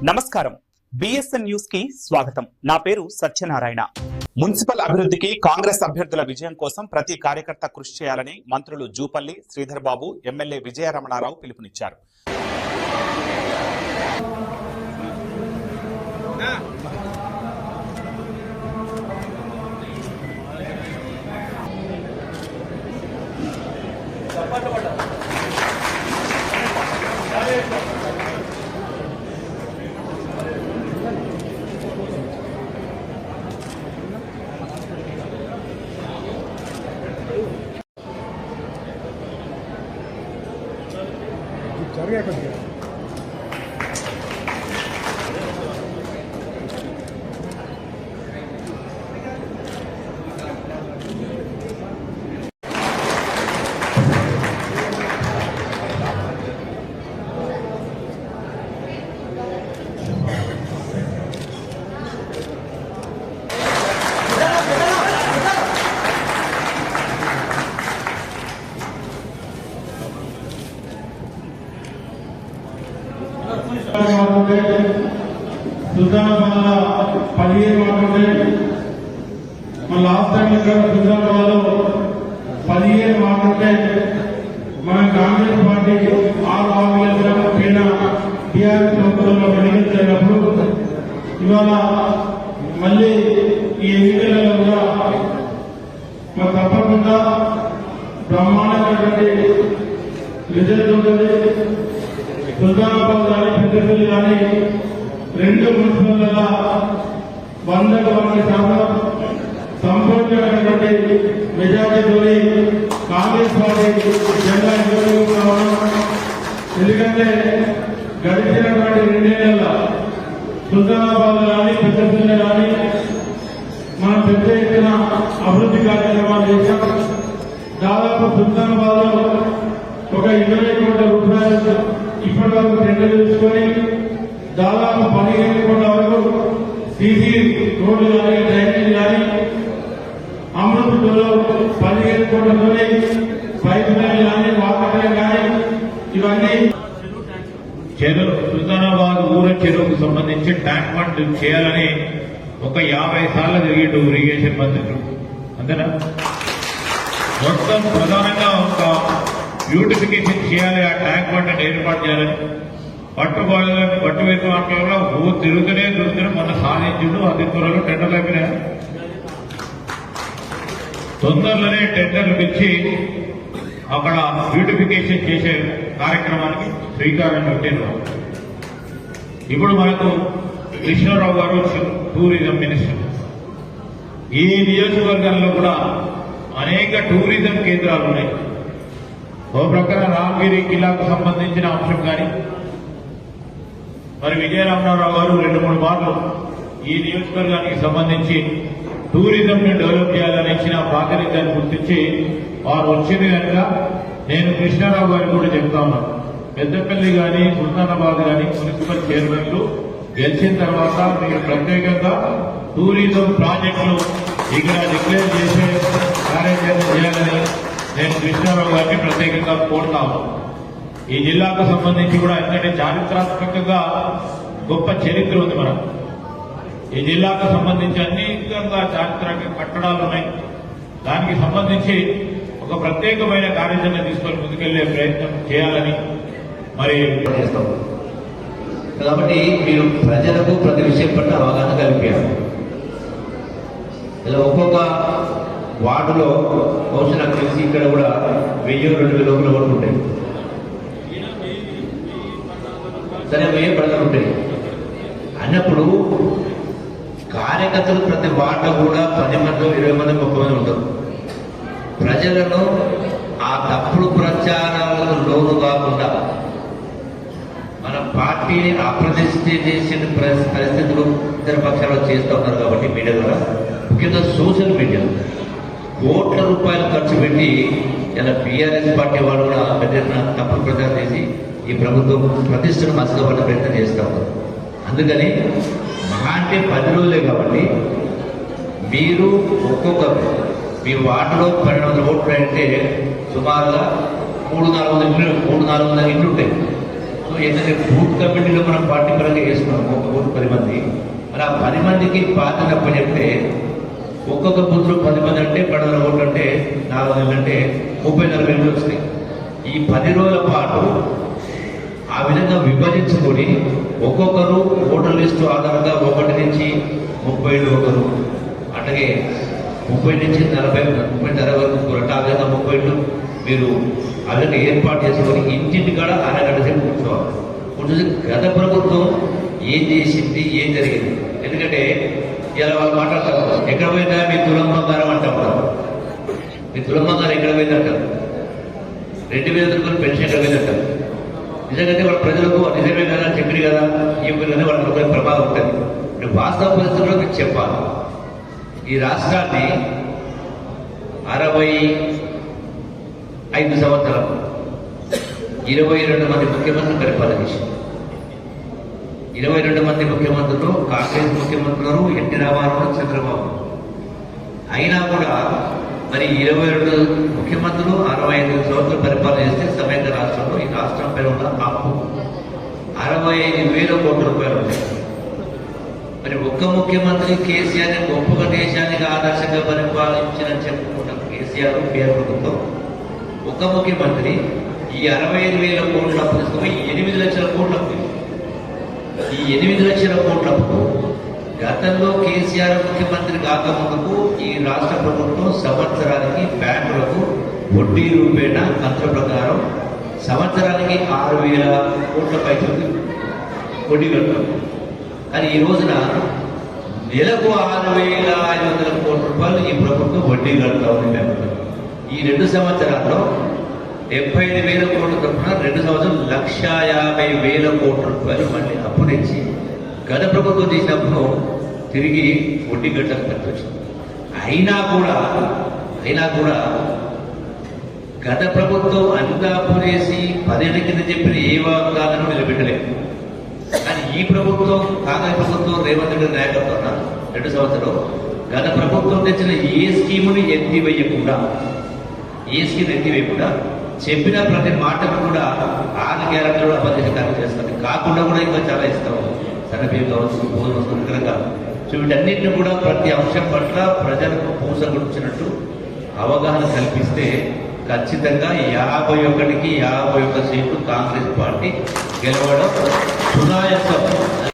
నమస్కారం, BSN news కి స్వాగతం. నా పేరు సత్యనారాయణ. మున్సిపల్ అభివృద్ధికి కాంగ్రెస్ అభ్యర్థుల విజయం కోసం ప్రతి కార్యకర్త కృషి చేయాలని మంత్రులు జూపల్లి శ్రీధర్ బాబు, ఎమ్మెల్యే విజయరమణారావు పిలుపునిచ్చారు. సుల్తానాబాద్ 17 మాటలు మన లాస్ట్ టైం ఇక్కడ సుల్తానాబాద్ 17 మాటలుంటే మన కాంగ్రెస్ పార్టీ 6 వార్డుల పైన టీఆర్ఎస్ ప్రభుత్వంలో వెలిగించేటప్పుడు ఇవాళ మళ్ళీ ఈ ఎన్నికలలో కూడా మాకు తప్పకుండా బ్రహ్మాండమైనటువంటి రిజల్ట్ ఉంటుంది. సుల్తానాబాద్ కానీ పెద్దపల్లి కానీ 2 మున్సిపల్ 100% సంపూర్ణమైనటువంటి మెజార్టీతో కాంగ్రెస్ పార్టీ జెండా ఎదుర్కొన్నాం. ఎందుకంటే గడిచినటువంటి 2 నెలల సుల్తానాబాద్ కానీ పెద్దపల్లి కానీ మనం పెద్ద ఎత్తున అభివృద్ధి కార్యక్రమాలు చేశాం. దాదాపు సుల్తానాబాద్ లో ఒక 20 కోట్ల రూపాయలు ఇప్పటి వరకు టెండర్ తీసుకొని దాదాపు 15 కోట్ల వరకు సీసీ రోడ్లు కానీ డ్రైనేజ్ కానీ అమృత్లో 15 కోట్లతోనే పైప్ లైన్ కానీ వాటర్ లైన్ కానీ ఇవన్నీ చెరువు సుల్తానాబాద్ ఊర చెరువుకు సంబంధించి ట్యాంక్ బండ్ చేయాలని ఒక 50 సార్లు తిరిగిండు ఇరిగేషన్ మంత్రులు. అంతేనా? మొత్తం ప్రధానంగా ఒక బ్యూటిఫికేషన్ చేయాలి, ఆ ట్యాంక్ బండ్ ఏర్పాటు చేయాలని పట్టుబాలని పట్టు వేసిన వాటిలో తిరుగుతూనే మొన్న సాధించుడు. అది త్వరలో టెండర్లు అయిపోయినా తొందరలోనే టెండర్లు ఇచ్చి అక్కడ బ్యూటిఫికేషన్ చేసే కార్యక్రమానికి శ్రీకారం చుట్టారు. ఇప్పుడు మనకు కృష్ణారావు గారు టూరిజం మినిస్టర్. ఈ నియోజకవర్గాల్లో కూడా అనేక టూరిజం కేంద్రాలు ఉన్నాయి. ఓ ప్రకారం రామగిరి కిలాకు సంబంధించిన అంశం కానీ, మరి విజయరమణారావు గారు 2-3 మార్లు ఈ నియోజకవర్గానికి సంబంధించి టూరిజం ని డెవలప్ చేయాలని ఇచ్చిన ప్రాతినిధ్యాన్ని గుర్తించి వారు వచ్చింది కనుక నేను కృష్ణారావు గారికి కూడా చెప్తా ఉన్నాను. పెద్దపల్లి కానీ సుల్తానాబాద్ కానీ మున్సిపల్ చైర్మన్లు గెలిచిన తర్వాత మీరు ప్రత్యేకంగా టూరిజం ప్రాజెక్టులు ఇక్కడ డిక్లేర్ చేసే కార్యాచరణ చేయాలని నేను కృష్ణారావు గారిని ప్రత్యేకంగా కోరుతాను. ఈ జిల్లాకు సంబంధించి కూడా ఎందుకంటే చారిత్రాత్మకంగా గొప్ప చరిత్ర ఉంది. మనం ఈ జిల్లాకు సంబంధించి అనేకంగా చారిత్రక కట్టడాలు ఉన్నాయి. దానికి సంబంధించి ఒక ప్రత్యేకమైన కార్యాచరణ తీసుకొని ముందుకెళ్లే ప్రయత్నం చేయాలని మరి చేస్తాం. కాబట్టి మీరు ప్రజలకు ప్రతి విషయం పట్ల అవగాహన కలిపారు. ఇలా ఒక్కొక్క వార్డులో బహుశా నాకు తెలిసి ఇక్కడ కూడా 1000-2000 లోపల ఓట్లు ఉంటాయి. సరే 1000 పడగలు ఉంటాయి అన్నప్పుడు కార్యకర్తలు ప్రతి వార్డు కూడా 10 మంది 20 మంది 30 మంది ఉంటారు. ప్రజలను ఆ తప్పుడు ప్రచారాలకు లోను కాకుండా మన పార్టీని అప్రతిష్ఠ చేసిన పరిస్థితులు ఇతర పక్షాలు చేస్తూ ఉన్నారు. కాబట్టి మీడియా ద్వారా ముఖ్యంగా సోషల్ మీడియా కోట్ల రూపాయలు ఖర్చు పెట్టి ఇలా బీఆర్ఎస్ పార్టీ వాళ్ళు కూడా పెద్ద తప్పుడు ప్రచారం చేసి ఈ ప్రభుత్వం ప్రతిష్టను మసకబడ్డ ప్రయత్నం చేస్తూ ఉన్నారు. అందుకని మహా అంటే 10 రోజులే కాబట్టి మీరు ఒక్కొక్క మీ వార్డులో 1200 ఓట్లు అంటే సుమారుగా 300-400 ఇండ్లు ఉంటాయి. సో ఏంటంటే బూత్ కమిటీలో మనం పార్టీ పరంగా వేసుకున్నాం ఒక బూత్ 10 మంది. మరి ఆ 10 మందికి బాధ్యత చెప్తే ఒక్కొక్క బూత్లో 10 మంది అంటే 10 ఓట్లు అంటే 4 నెలలు అంటే 30-40 వేలు వస్తాయి. ఈ 10 రోజుల పాటు ఆ విధంగా విభజించుకొని ఒక్కొక్కరు ఓటర్ లిస్టు ఆధారంగా 1 నుంచి 30 ఒకరు, అట్లాగే 30 నుంచి 40 వరకు ఒకరు, ఆ విధంగా 30 మీరు ఆ విధంగా ఏర్పాటు చేసుకొని ఇంటింటి కాడ అరగంట సేపు కూర్చోవాలి. కూర్చొని గత ప్రభుత్వం ఏం చేసింది, ఏం జరిగింది. ఎందుకంటే ఇలా వాళ్ళు మాట్లాడతారు, ఎక్కడ పోయిందా మీ తులం బంగారం అంటారు. మీ తులం బంగారం ఎక్కడ పోయిందంటారు, 2000 రూపాయలు పెన్షన్ ఎక్కడ పోయిందంటారు. నిజంగా వాళ్ళ ప్రజలకు నిజమే కదా, చెప్పిన కదా, ఈ కదా వాళ్ళ ప్రభావం ఉంటుంది. ఇప్పుడు వాస్తవ పరిస్థితుల్లో మీకు చెప్పాలి. ఈ రాష్ట్రాన్ని 65 సంవత్సరాలు 22 మంది ముఖ్యమంత్రులు పరిపాలన చేశారు. 22 మంది ముఖ్యమంత్రులు కాంగ్రెస్ ముఖ్యమంత్రులు, ఎన్టీ రామారావు, చంద్రబాబు. అయినా కూడా మరి 22 ముఖ్యమంత్రులు 65 సంవత్సరాలు పరిపాలన చేస్తే సమైక్య రాష్ట్రంలో ఈ రాష్ట్రం పైన ఉన్న అప్పు 65,000 కోట్ల రూపాయలు ఉన్నాయి. మరి ఒక్క ముఖ్యమంత్రి కేసీఆర్ గొప్పగా దేశానికి ఆదర్శంగా పరిపాలించిన చెప్పుకున్న కేసీఆర్ పేరు ప్రభుత్వం ఒక్క ముఖ్యమంత్రి ఈ 65,000 కోట్ల అప్పు తీసుకుని 8 లక్షల కోట్ల అప్పు. ఈ 8 లక్షల కోట్ల అప్పు గతంలో కేసీఆర్ ముఖ్యమంత్రి కాకముందుకు ఈ రాష్ట్ర ప్రభుత్వం సంవత్సరానికి బ్యాంకులకు వడ్డీ రూపేణ కంత్ర ప్రకారం సంవత్సరానికి 6,000 కోట్ల పైసలు వడ్డీ కడతాం. కానీ ఈ రోజున నెలకు 6,500 కోట్ల రూపాయలు ఈ ప్రభుత్వం వడ్డీ కడతా ఉంది బ్యాంకులు. ఈ 2 సంవత్సరాల్లో 75,000 కోట్ల తరఫున 2 సంవత్సరాలు 1,50,000 కోట్ల రూపాయలు మళ్ళీ అప్పు తెచ్చి గత ప్రభుత్వం చేసినప్పుడు తిరిగి వడ్డీ కట్టాల్సి వచ్చింది. అయినా కూడా గత ప్రభుత్వం అంతా అప్పు చేసి 10 ఏళ్ల కింద చెప్పిన ఏ వాగ్దానం నిలబెట్టలేదు. కానీ ఈ ప్రభుత్వం, కాంగ్రెస్ ప్రభుత్వం, రేవంత్ రెడ్డి నాయకత్వం 2 సంవత్సరాలు గత ప్రభుత్వం తెచ్చిన ఏ స్కీముని ఎత్తివేయకుండా చెప్పిన ప్రతి మాటకు కూడా 6 గ్యారెంటీలు కూడా అమలు చేస్తారు. కాకుండా కూడా ఇంకా చాలా ఇస్తాము, సన్నబియ్యం కావచ్చు, భోజనం వస్తువులు. సో వీటన్నిటిని కూడా ప్రతి అంశం పట్ల ప్రజలకు పూసగుచ్చినట్టు అవగాహన కల్పిస్తే ఖచ్చితంగా 51కి 51 సీట్లు కాంగ్రెస్ పార్టీ గెలవడం సునాయాసం.